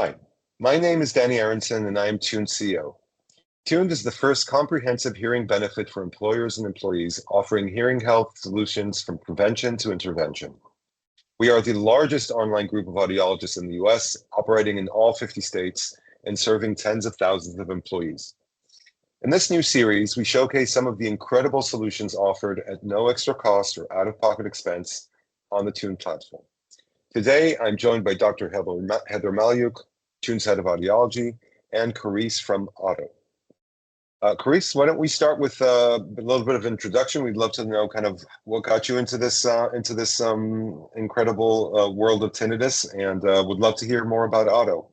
Hi, my name is Danny Aronson and I am Tuned CEO. Tuned is the first comprehensive hearing benefit for employers and employees offering hearing health solutions from prevention to intervention. We are the largest online group of audiologists in the US, operating in all 50 states and serving tens of thousands of employees. In this new series, we showcase some of the incredible solutions offered at no extra cost or out-of-pocket expense on the Tuned platform. Today, I'm joined by Dr. Heather Malyuk, Tune's head of audiology, and Carice from Auto. Carice, why don't we start with a little bit of introduction? We'd love to know kind of what got you into this incredible world of tinnitus, and would love to hear more about Auto.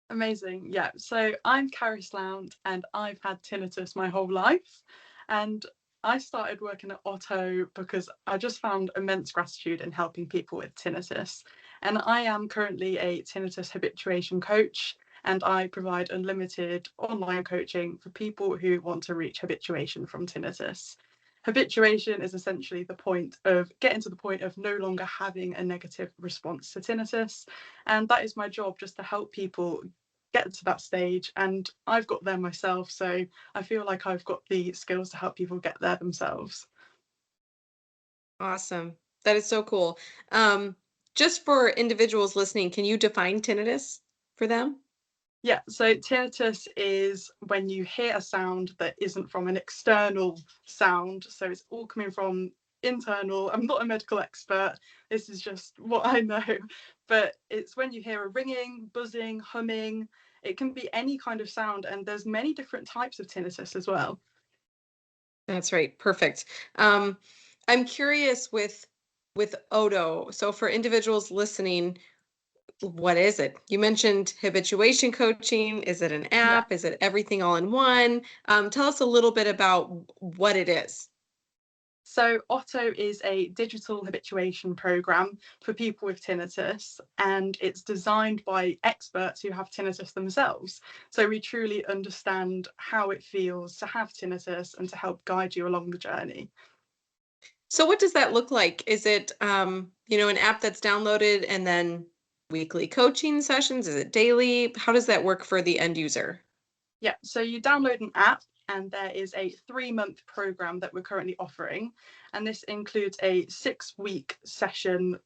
Amazing. Yeah. So I'm Caric Lount and I've had tinnitus my whole life. And I started working at Auto because I just found immense gratitude in helping people with tinnitus. And I am currently a tinnitus habituation coach, and I provide unlimited online coaching for people who want to reach habituation from tinnitus. Habituation is essentially the point of getting to the point of no longer having a negative response to tinnitus. And that is my job, just to help people get to that stage, and I've got there myself, so I feel like I've got the skills to help people get there themselves. Awesome. That is so cool. Just for individuals listening, can you define tinnitus for them? Yeah, so tinnitus is when you hear a sound that isn't from an external sound, so it's all coming from internal. I'm not a medical expert, this is just what I know, but it's when you hear a ringing, buzzing, humming. It can be any kind of sound, and there's many different types of tinnitus as well. That's right. Perfect. Um, I'm curious with Odo. So for individuals listening, what is it? You mentioned habituation coaching. Is it an Yeah. app? Is it everything all in one? Tell us a little bit about what it is. So Otto is a digital habituation program for people with tinnitus, and it's designed by experts who have tinnitus themselves. So we truly understand how it feels to have tinnitus and to help guide you along the journey. So what does that look like? Is it an app that's downloaded and then weekly coaching sessions? Is it daily? How does that work for the end user? Yeah, so you download an app, and there is a 3-month program that we're currently offering. And this includes a 6-week session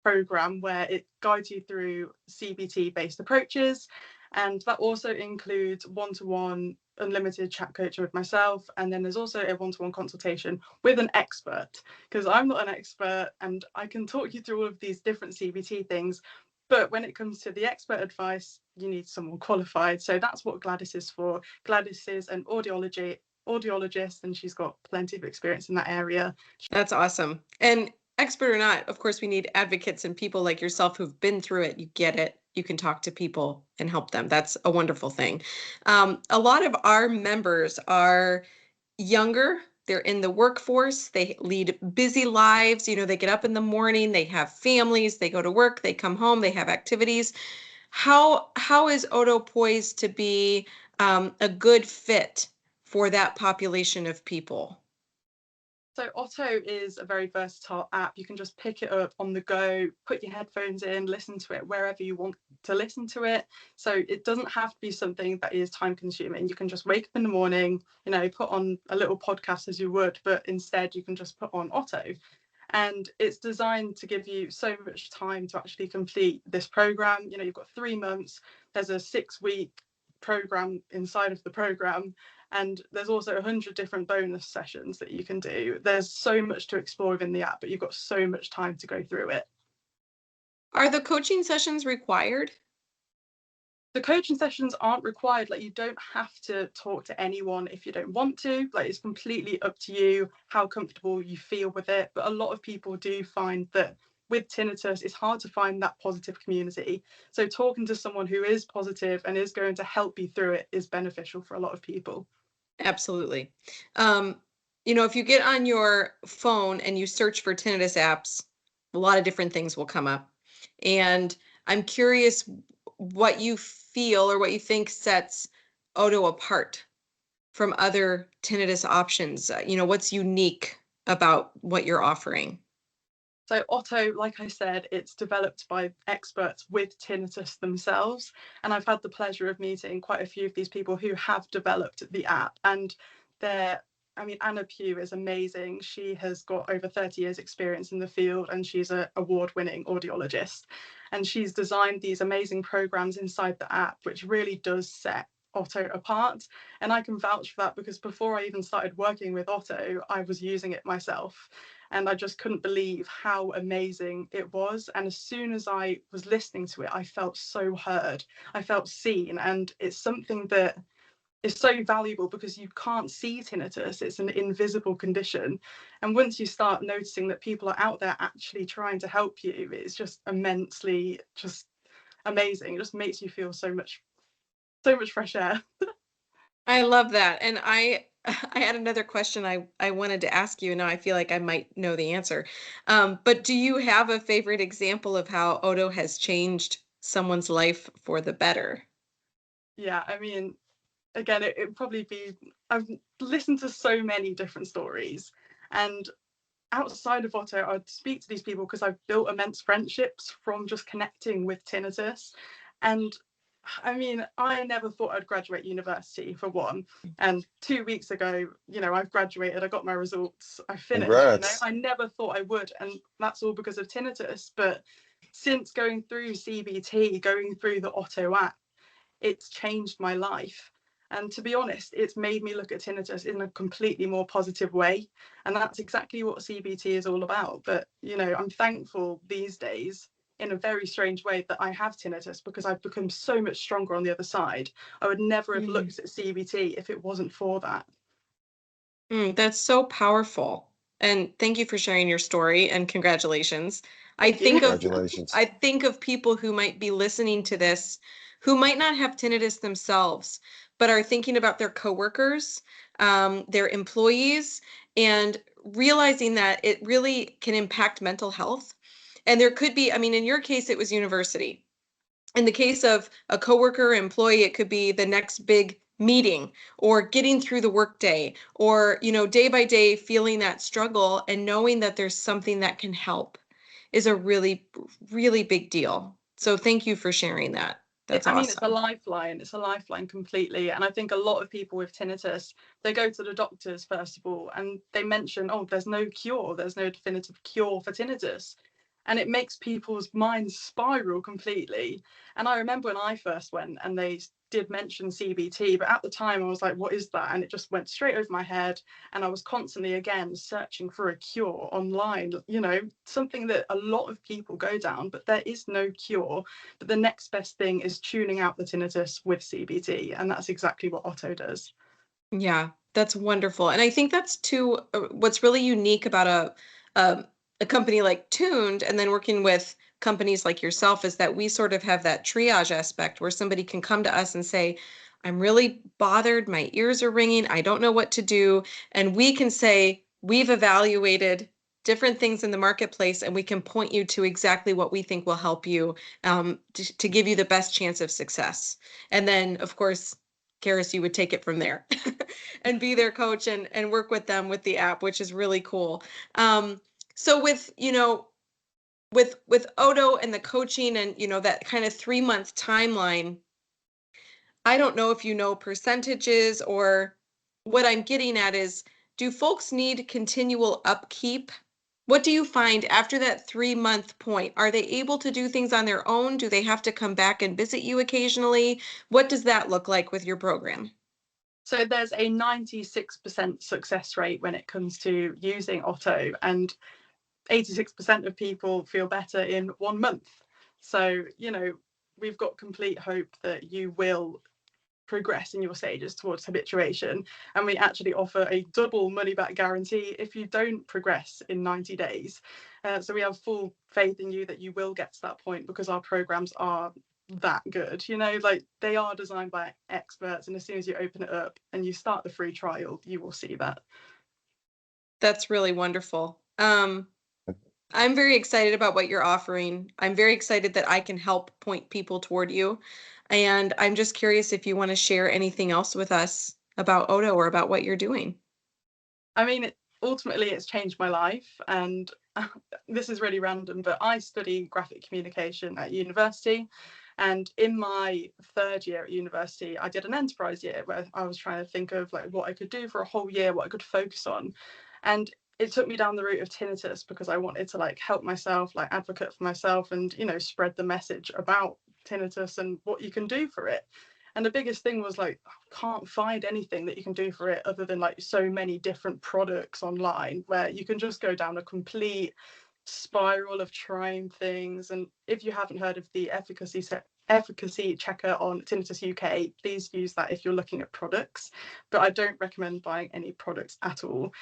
program where it guides you through CBT based approaches. And that also includes one-to-one unlimited chat coaching with myself. And then there's also a one-to-one consultation with an expert, because I'm not an expert and I can talk you through all of these different CBT things. But when it comes to the expert advice, you need someone qualified. So that's what Gladys is for. Gladys is an audiologist, and she's got plenty of experience in that area. That's awesome. And expert or not, of course, we need advocates and people like yourself who've been through it. You get it. You can talk to people and help them. That's a wonderful thing. A lot of our members are younger. They're in the workforce. They lead busy lives. They get up in the morning, they have families, they go to work, they come home, they have activities. How is Odo poised to be a good fit for that population of people? So Otto is a very versatile app. You can just pick it up on the go, put your headphones in, listen to it wherever you want to listen to it. So it doesn't have to be something that is time consuming. You can just wake up in the morning, put on a little podcast as you would, but instead you can just put on Otto. And it's designed to give you so much time to actually complete this program. You've got 3 months. There's a 6-week program inside of the program, and there's also 100 different bonus sessions that you can do. There's so much to explore within the app, but you've got so much time to go through it. Are the coaching sessions required? The coaching sessions aren't required. Like, you don't have to talk to anyone if you don't want to. Like, it's completely up to you how comfortable you feel with it. But a lot of people do find that with tinnitus, it's hard to find that positive community. So talking to someone who is positive and is going to help you through it is beneficial for a lot of people. Absolutely. If you get on your phone and you search for tinnitus apps, a lot of different things will come up. And I'm curious what you feel or what you think sets Odo apart from other tinnitus options. What's unique about what you're offering? So Otto, like I said, it's developed by experts with tinnitus themselves. And I've had the pleasure of meeting quite a few of these people who have developed the app. And Anna Pugh is amazing. She has got over 30 years experience in the field, and she's an award-winning audiologist. And she's designed these amazing programs inside the app, which really does set Otto apart. And I can vouch for that because before I even started working with Otto, I was using it myself. And I just couldn't believe how amazing it was. And as soon as I was listening to it, I felt so heard. I felt seen. And it's something that is so valuable because you can't see tinnitus. It's an invisible condition. And once you start noticing that people are out there actually trying to help you, it's just immensely just amazing. It just makes you feel so much fresh air. I love that. And I I had another question I wanted to ask you, and now I feel like I might know the answer. But do you have a favorite example of how Odo has changed someone's life for the better? Yeah, again, it'd probably be, I've listened to so many different stories, and outside of Otto, I'd speak to these people because I've built immense friendships from just connecting with tinnitus. And I never thought I'd graduate university, for one. And 2 weeks ago, I've graduated, I got my results, I finished, Congrats. I never thought I would. And that's all because of tinnitus. But since going through CBT, going through the Otto app, it's changed my life. And to be honest, it's made me look at tinnitus in a completely more positive way. And that's exactly what CBT is all about. But, I'm thankful these days, in a very strange way, that I have tinnitus because I've become so much stronger on the other side. I would never have looked at CBT if it wasn't for that. That's so powerful. And thank you for sharing your story, and congratulations. I Thank you. think of Congratulations. I think of people who might be listening to this who might not have tinnitus themselves, but are thinking about their coworkers, their employees, and realizing that it really can impact mental health. And there could be, in your case, it was university. In the case of a coworker or employee, it could be the next big meeting or getting through the workday, or day by day feeling that struggle and knowing that there's something that can help is a really, really big deal. So thank you for sharing that. That's It's a awesome. lifeline. It's a lifeline completely. And I think a lot of people with tinnitus, they go to the doctors first of all, and they mention, oh, there's no cure. There's no definitive cure for tinnitus. And it makes people's minds spiral completely. And I remember when I first went and they did mention CBT, but at the time I was like, what is that? And it just went straight over my head. And I was constantly, again, searching for a cure online, something that a lot of people go down, but there is no cure. But the next best thing is tuning out the tinnitus with CBT. And that's exactly what Otto does. Yeah, that's wonderful. And I think that's too what's really unique about a company like Tuned, and then working with companies like yourself, is that we sort of have that triage aspect where somebody can come to us and say, I'm really bothered, my ears are ringing, I don't know what to do. And we can say, we've evaluated different things in the marketplace, and we can point you to exactly what we think will help you, to give you the best chance of success. And then, of course, Karis, you would take it from there and be their coach and work with them with the app, which is really cool. So with Odo and the coaching and that kind of 3-month timeline, I don't know if you know percentages, or what I'm getting at is, do folks need continual upkeep? What do you find after that 3-month point? Are they able to do things on their own? Do they have to come back and visit you occasionally? What does that look like with your program? So there's a 96% success rate when it comes to using Otto, and 86% of people feel better in 1 month. So, we've got complete hope that you will progress in your stages towards habituation. And we actually offer a double money back guarantee if you don't progress in 90 days. So we have full faith in you that you will get to that point, because our programs are that good. Like, they are designed by experts. And as soon as you open it up and you start the free trial, you will see that. That's really wonderful. I'm very excited about what you're offering. I'm very excited that I can help point people toward you. And I'm just curious if you want to share anything else with us about Odo or about what you're doing. ultimately it's changed my life. And this is really random, but I study graphic communication at university. And in my third year at university, I did an enterprise year where I was trying to think of like what I could do for a whole year, what I could focus on. And it took me down the route of tinnitus because I wanted to like help myself, like advocate for myself, and spread the message about tinnitus and what you can do for it. And the biggest thing was like, I can't find anything that you can do for it other than like so many different products online where you can just go down a complete spiral of trying things. And if you haven't heard of the efficacy checker on Tinnitus UK, please use that if you're looking at products. But I don't recommend buying any products at all.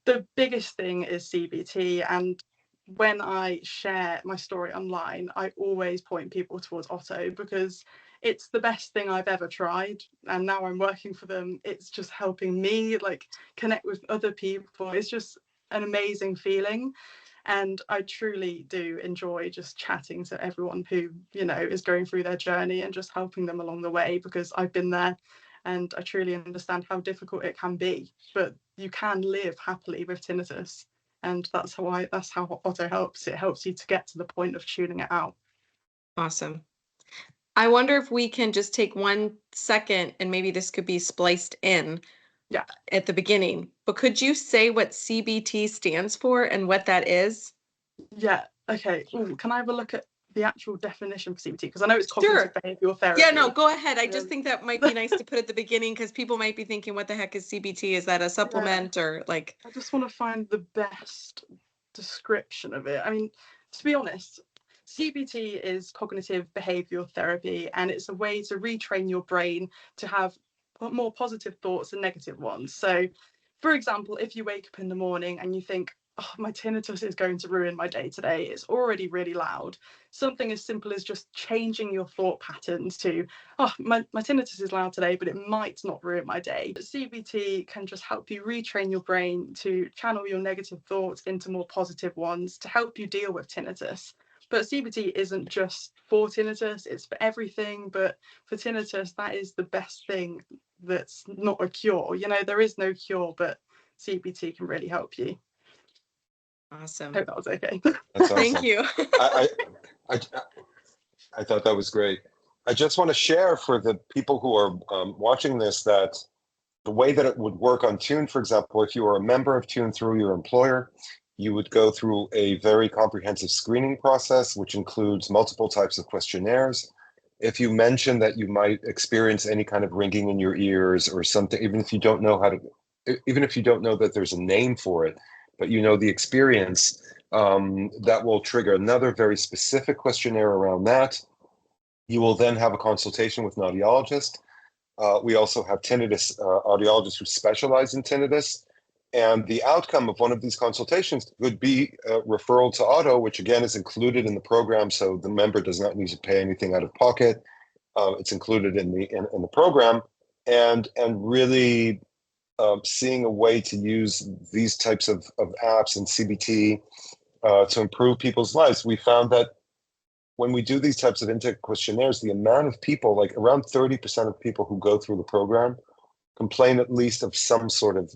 The biggest thing is CBT, and when I share my story online, I always point people towards Otto because it's the best thing I've ever tried. And now I'm working for them. It's just helping me like connect with other people. It's just an amazing feeling. And I truly do enjoy just chatting to everyone who, is going through their journey and just helping them along the way, because I've been there and I truly understand how difficult it can be. But you can live happily with tinnitus. And that's how Otto helps. It helps you to get to the point of tuning it out. Awesome. I wonder if we can just take 1 second, and maybe this could be spliced in at the beginning, but could you say what CBT stands for and what that is? Yeah. Okay. Ooh, can I have a look at the actual definition for CBT? Because I know it's cognitive behavioral therapy. Yeah, no, go ahead. I just think that might be nice to put at the beginning because people might be thinking, what the heck is CBT? Is that a supplement or like? I just want to find the best description of it. I mean, to be honest, CBT is cognitive behavioral therapy, and it's a way to retrain your brain to have more positive thoughts than negative ones. So, for example, if you wake up in the morning and you think, oh, my tinnitus is going to ruin my day today, it's already really loud. Something as simple as just changing your thought patterns to, oh, my tinnitus is loud today, but it might not ruin my day. CBT can just help you retrain your brain to channel your negative thoughts into more positive ones to help you deal with tinnitus. But CBT isn't just for tinnitus, it's for everything. But for tinnitus, that is the best thing that's not a cure. There is no cure, but CBT can really help you. Awesome. I hope that was okay. That's awesome. Thank you. I thought that was great. I just want to share for the people who are watching this that the way that it would work on Tune, for example, if you were a member of Tune through your employer, you would go through a very comprehensive screening process, which includes multiple types of questionnaires. If you mention that you might experience any kind of ringing in your ears or something, even if you don't know that there's a name for it, but the experience, that will trigger another very specific questionnaire around that. You will then have a consultation with an audiologist. We also have tinnitus audiologists who specialize in tinnitus. And the outcome of one of these consultations would be a referral to Auto, which again is included in the program, so the member does not need to pay anything out of pocket. It's included in the program, and really seeing a way to use these types of apps and CBT to improve people's lives. We found that when we do these types of intake questionnaires, the amount of people, like around 30% of people who go through the program, complain at least of some sort of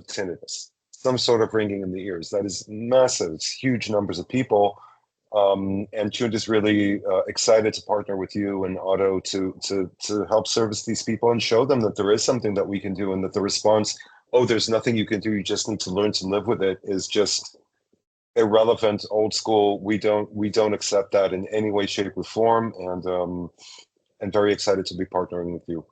tinnitus, some sort of ringing in the ears. That is massive. It's huge numbers of people. And Tuned is really excited to partner with you and Otto to help service these people and show them that there is something that we can do, and that the response, oh, there's nothing you can do, you just need to learn to live with it, is just irrelevant, old school. We don't accept that in any way, shape, or form, and very excited to be partnering with you.